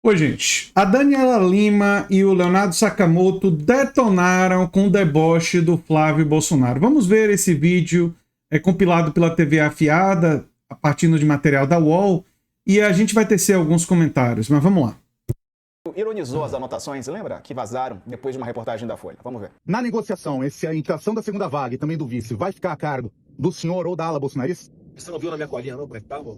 Oi, gente. A Daniela Lima e o Leonardo Sakamoto detonaram com o deboche do Flávio Bolsonaro. Vamos ver esse vídeo compilado pela TV Afiada, a partir de material da UOL, e a gente vai tecer alguns comentários, mas vamos lá. Ironizou as anotações, lembra? Que vazaram depois de uma reportagem da Folha. Vamos ver. Na negociação, a indicação da segunda vaga e também do vice vai ficar a cargo do senhor ou da ala bolsonarista? Você não viu na minha colinha, não? Como é que tava?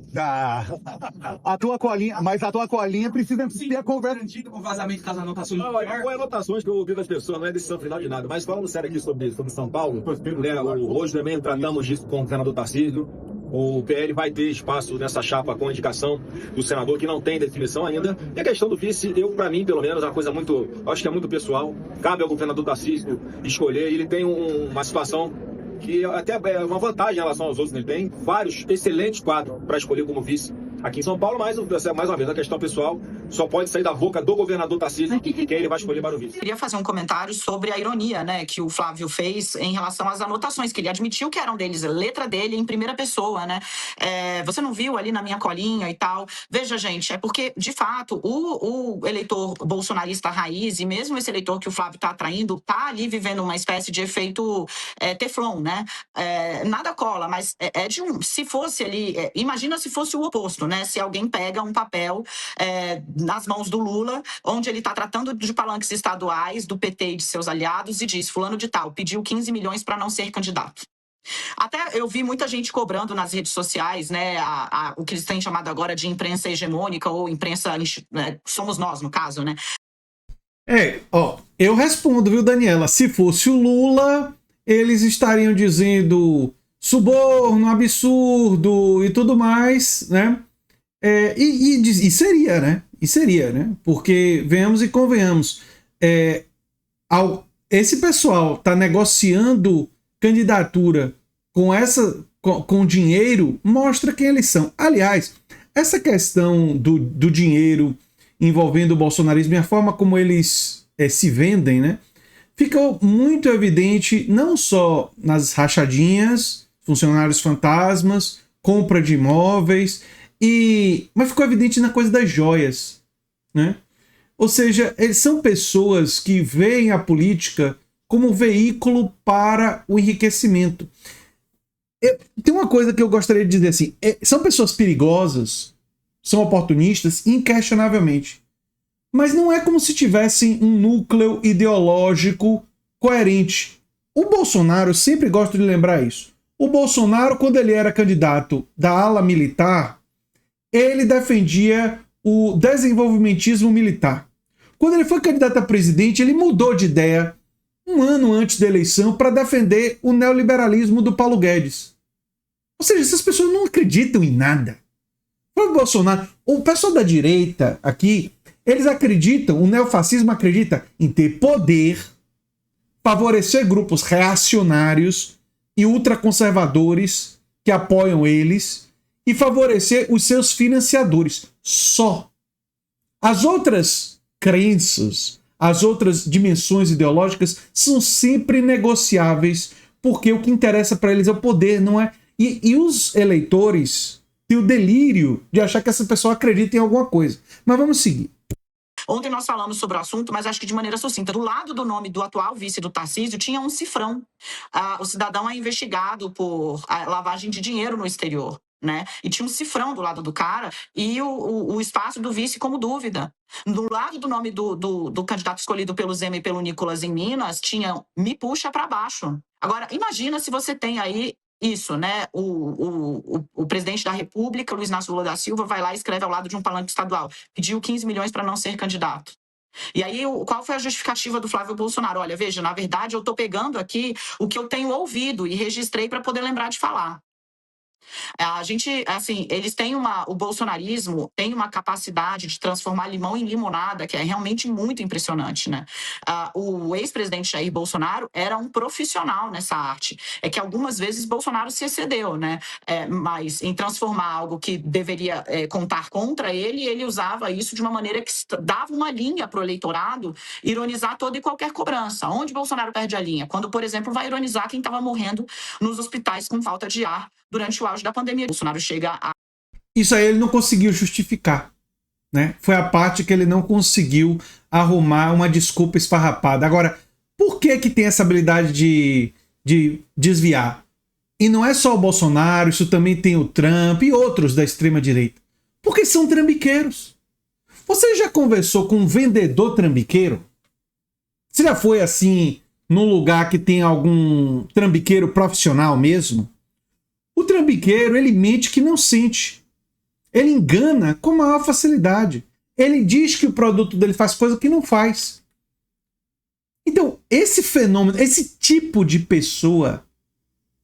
A tua colinha, mas a tua colinha precisa ter a conversa. Com vazamento das anotações. Não, foi anotações que eu ouvi das pessoas, não é decisão final de nada. Mas falando sério aqui sobre São Paulo, né, hoje também tratamos disso com o senador Tarcísio. O PL vai ter espaço nessa chapa com a indicação do senador, que não tem definição ainda. E a questão do vice, para mim, pelo menos, é uma coisa muito, acho que é muito pessoal. Cabe ao governador Tarcísio escolher. Ele tem uma situação que até é uma vantagem em relação aos outros. Ele tem vários excelentes quadros para escolher como vice aqui em São Paulo, mas mais uma vez, a questão pessoal só pode sair da boca do governador Tarcísio, quem ele vai escolher para o vice. Eu queria fazer um comentário sobre a ironia, né, que o Flávio fez em relação às anotações, que ele admitiu que eram deles, a letra dele em primeira pessoa, né? Você não viu ali na minha colinha e tal? Veja, gente, é porque, de fato, o eleitor bolsonarista raiz, e mesmo esse eleitor que o Flávio está atraindo, está ali vivendo uma espécie de efeito Teflon, né? Nada cola, mas se fosse ali, imagina se fosse o oposto, né? Se alguém pega um papel nas mãos do Lula, onde ele está tratando de palanques estaduais do PT e de seus aliados e diz, fulano de tal, pediu 15 milhões para não ser candidato. Até eu vi muita gente cobrando nas redes sociais, né, o que eles têm chamado agora de imprensa hegemônica ou imprensa, somos nós no caso, né? Eu respondo, viu, Daniela? Se fosse o Lula, eles estariam dizendo suborno, absurdo e tudo mais, né? E seria, né? E seria, né? Porque venhamos e convenhamos, esse pessoal tá negociando candidatura com dinheiro, mostra quem eles são. Aliás, essa questão do dinheiro envolvendo o bolsonarismo e a forma como eles se vendem, né? Ficou muito evidente não só nas rachadinhas, funcionários fantasmas, compra de imóveis, mas ficou evidente na coisa das joias, né? Ou seja, eles são pessoas que veem a política como veículo para o enriquecimento. Tem uma coisa que eu gostaria de dizer assim, são pessoas perigosas, são oportunistas, inquestionavelmente. Mas não é como se tivessem um núcleo ideológico coerente. O Bolsonaro, eu sempre gosto de lembrar isso. O Bolsonaro, quando ele era candidato da ala militar, ele defendia o desenvolvimentismo militar. Quando ele foi candidato a presidente, ele mudou de ideia um ano antes da eleição para defender o neoliberalismo do Paulo Guedes. Ou seja, essas pessoas não acreditam em nada. O Bolsonaro, o pessoal da direita aqui, eles acreditam, o neofascismo acredita em ter poder, favorecer grupos reacionários e ultraconservadores que apoiam eles e favorecer os seus financiadores. Só. As outras crenças, as outras dimensões ideológicas são sempre negociáveis, porque o que interessa para eles é o poder, não é? E os eleitores têm o delírio de achar que essa pessoa acredita em alguma coisa. Mas vamos seguir. Ontem nós falamos sobre o assunto, mas acho que de maneira sucinta. Do lado do nome do atual vice do Tarcísio tinha um cifrão. O cidadão é investigado por lavagem de dinheiro no exterior, né? E tinha um cifrão do lado do cara e o espaço do vice como dúvida. Do lado do nome do candidato escolhido pelo Zema e pelo Nicolas em Minas, tinha me puxa para baixo. Agora, imagina se você tem aí isso, né? O presidente da República, Luiz Inácio Lula da Silva, vai lá e escreve ao lado de um palanque estadual. Pediu 15 milhões para não ser candidato. E aí, qual foi a justificativa do Flávio Bolsonaro? Olha, veja, na verdade, eu estou pegando aqui o que eu tenho ouvido e registrei para poder lembrar de falar. A gente, assim, eles têm o bolsonarismo tem uma capacidade de transformar limão em limonada, que é realmente muito impressionante, né? O ex-presidente Jair Bolsonaro era um profissional nessa arte. É que algumas vezes Bolsonaro se excedeu, né? Mas em transformar algo que deveria contar contra ele, ele usava isso de uma maneira que dava uma linha para o eleitorado ironizar toda e qualquer cobrança. Onde Bolsonaro perde a linha? Quando, por exemplo, vai ironizar quem estava morrendo nos hospitais com falta de ar durante o auge da pandemia. Bolsonaro chega a... Isso aí ele não conseguiu justificar, né? Foi a parte que ele não conseguiu arrumar uma desculpa esfarrapada. Agora, por que que tem essa habilidade de desviar? E não é só o Bolsonaro, isso também tem o Trump e outros da extrema-direita. Porque são trambiqueiros. Você já conversou com um vendedor trambiqueiro? Você já foi assim num lugar que tem algum trambiqueiro profissional mesmo? O trambiqueiro, ele mente que não sente. Ele engana com maior facilidade. Ele diz que o produto dele faz coisa que não faz. Então, esse fenômeno, esse tipo de pessoa,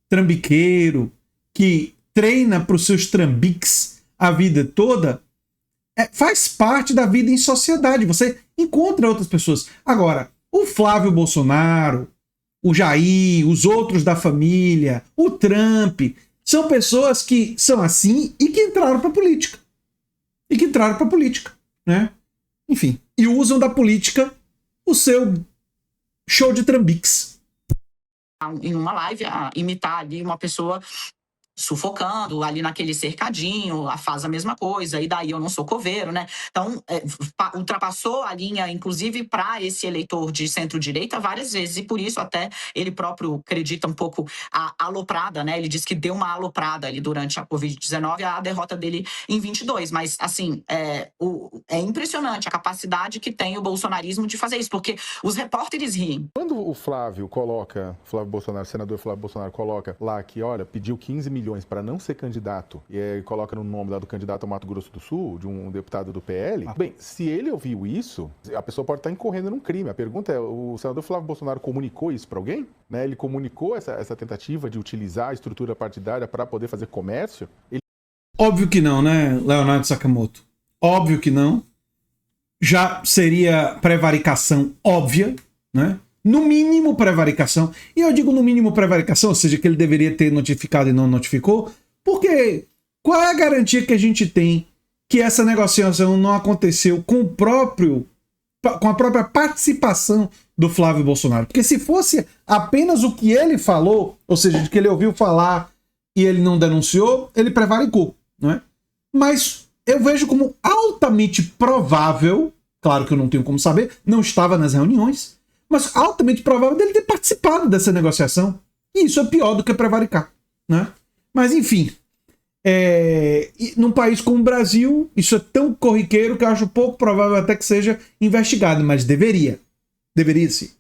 trambiqueiro, que treina para os seus trambiques a vida toda, faz parte da vida em sociedade. Você encontra outras pessoas. Agora, o Flávio Bolsonaro, o Jair, os outros da família, o Trump, são pessoas que são assim e que entraram para a política. Né? Enfim, e usam da política o seu show de trambiques. Em uma live, a imitar ali uma pessoa sufocando ali naquele cercadinho, faz a mesma coisa, e daí eu não sou coveiro, né? Então, ultrapassou a linha, inclusive, para esse eleitor de centro-direita várias vezes, e por isso até ele próprio acredita um pouco a aloprada, né? Ele diz que deu uma aloprada ali durante a Covid-19, a derrota dele em 22, mas, assim, é impressionante a capacidade que tem o bolsonarismo de fazer isso, porque os repórteres riem. Quando o Flávio Bolsonaro, senador Flávio Bolsonaro, coloca lá que, olha, pediu 15 milhões para não ser candidato, e aí coloca no nome lá do candidato ao Mato Grosso do Sul, de um deputado do PL, bem, se ele ouviu isso, a pessoa pode estar incorrendo num crime. A pergunta é, o senador Flávio Bolsonaro comunicou isso para alguém? Né? Ele comunicou essa tentativa de utilizar a estrutura partidária para poder fazer comércio? Óbvio que não, né, Leonardo Sakamoto? Óbvio que não. Já seria prevaricação óbvia, né? No mínimo prevaricação. E eu digo no mínimo prevaricação, ou seja, que ele deveria ter notificado e não notificou, porque qual é a garantia que a gente tem que essa negociação não aconteceu com a própria participação do Flávio Bolsonaro? Porque se fosse apenas o que ele falou, ou seja, de que ele ouviu falar e ele não denunciou, ele prevaricou, não é? Mas eu vejo como altamente provável, claro que eu não tenho como saber, não estava nas reuniões, mas altamente provável dele ter participado dessa negociação. E isso é pior do que prevaricar, né? Mas, enfim, num país como o Brasil, isso é tão corriqueiro que eu acho pouco provável até que seja investigado, mas deveria. Deveria sim.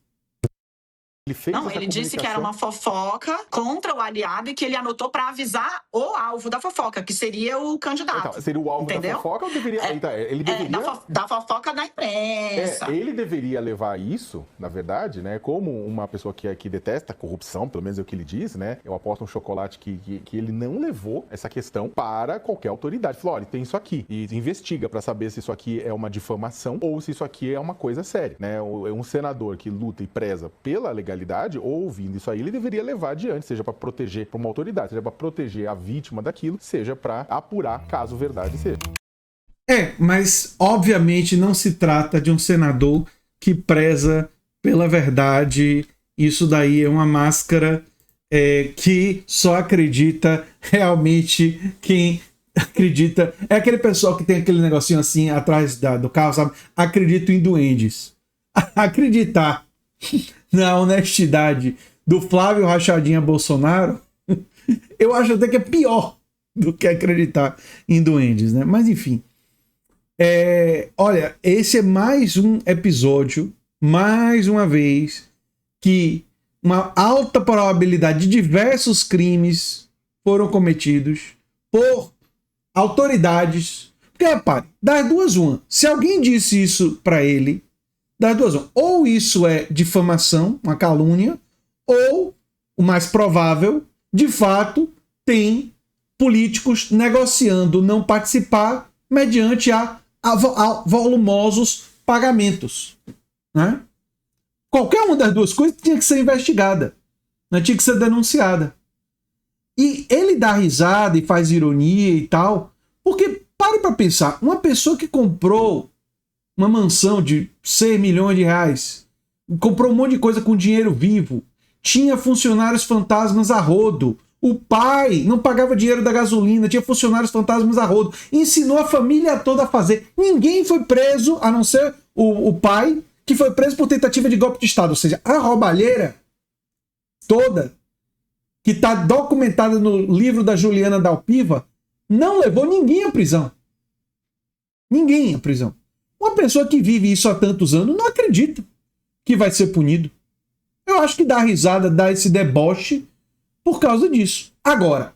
Ele disse que era uma fofoca contra o aliado e que ele anotou para avisar o alvo da fofoca, que seria o candidato. Então, seria o alvo da fofoca ou deveria... ele deveria... Da fofoca da imprensa. Ele deveria levar isso, na verdade, né, como uma pessoa que detesta a corrupção, pelo menos é o que ele diz, né? Eu aposto um chocolate que ele não levou essa questão para qualquer autoridade. Falou, olha, tem isso aqui. E investiga para saber se isso aqui é uma difamação ou se isso aqui é uma coisa séria, né? Um senador que luta e preza pela legalidade, ou ouvindo isso aí, ele deveria levar adiante, seja para proteger uma autoridade, seja para proteger a vítima daquilo, seja para apurar caso verdade seja. Mas obviamente não se trata de um senador que preza pela verdade. Isso daí é uma máscara que só acredita realmente quem acredita. É aquele pessoal que tem aquele negocinho assim atrás do carro, sabe? Acredito em duendes. Acreditar na honestidade do Flávio Rachadinha Bolsonaro, eu acho até que é pior do que acreditar em duendes, né? Mas enfim. Olha, esse é mais um episódio, mais uma vez, que uma alta probabilidade de diversos crimes foram cometidos por autoridades. Porque, repare, das duas uma. Se alguém disse isso para ele, das duas uma. Ou isso é difamação, uma calúnia, ou, o mais provável, de fato, tem políticos negociando não participar mediante a volumosos pagamentos, né? Qualquer uma das duas coisas tinha que ser investigada, né? Tinha que ser denunciada. E ele dá risada e faz ironia e tal, porque, pare para pensar, uma pessoa que comprou uma mansão de 6 milhões de reais, comprou um monte de coisa com dinheiro vivo, tinha funcionários fantasmas a rodo, O pai não pagava dinheiro da gasolina, tinha funcionários fantasmas a rodo, ensinou a família toda a fazer. Ninguém foi preso, a não ser o pai, que foi preso por tentativa de golpe de Estado. Ou seja, a roubalheira toda, que está documentada no livro da Juliana Dalpiva, não levou ninguém à prisão. Ninguém à prisão. Uma pessoa que vive isso há tantos anos não acredita que vai ser punido. Eu acho que dá risada, dá esse deboche por causa disso. Agora,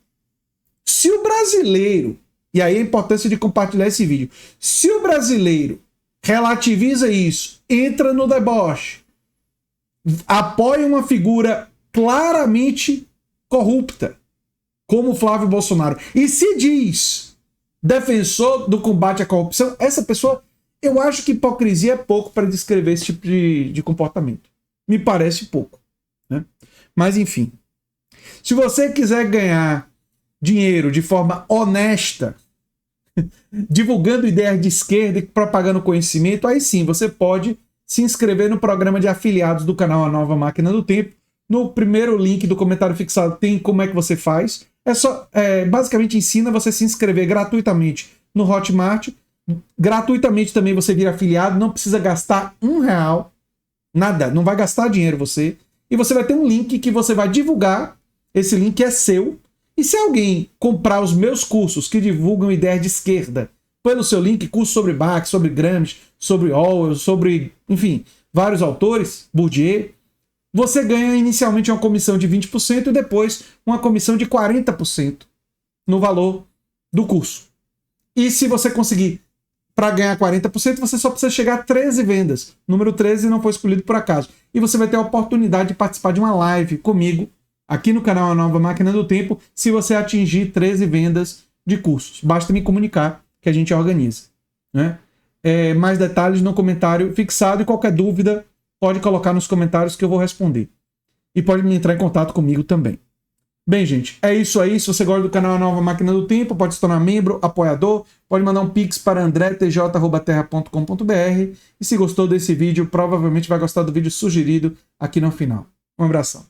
se o brasileiro, e aí a importância de compartilhar esse vídeo, se o brasileiro relativiza isso, entra no deboche, apoia uma figura claramente corrupta, como o Flávio Bolsonaro, e se diz defensor do combate à corrupção, essa pessoa, eu acho que hipocrisia é pouco para descrever esse tipo de comportamento. Me parece pouco, né? Mas enfim, se você quiser ganhar dinheiro de forma honesta, divulgando ideias de esquerda e propagando conhecimento, aí sim, você pode se inscrever no programa de afiliados do canal A Nova Máquina do Tempo. No primeiro link do comentário fixado tem como é que você faz. É só, basicamente ensina você a se inscrever gratuitamente no Hotmart. Gratuitamente também você vira afiliado, não precisa gastar R$1, nada, não vai gastar dinheiro você. E você vai ter um link que você vai divulgar, esse link é seu. E se alguém comprar os meus cursos que divulgam ideias de esquerda pelo seu link, curso sobre Marx, sobre Gramsci, sobre Orwell, sobre, enfim, vários autores, Bourdieu, você ganha inicialmente uma comissão de 20% e depois uma comissão de 40% no valor do curso. E se você conseguir, para ganhar 40%, você só precisa chegar a 13 vendas. O número 13 não foi escolhido por acaso. E você vai ter a oportunidade de participar de uma live comigo, aqui no canal A Nova Máquina do Tempo, se você atingir 13 vendas de cursos. Basta me comunicar que a gente organiza, né? Mais detalhes no comentário fixado, e qualquer dúvida pode colocar nos comentários que eu vou responder. E pode me entrar em contato comigo também. Bem, gente, é isso aí. Se você gosta do canal A Nova Máquina do Tempo, pode se tornar membro, apoiador, pode mandar um pix para andretj@terra.com.br. E se gostou desse vídeo, provavelmente vai gostar do vídeo sugerido aqui no final. Um abração.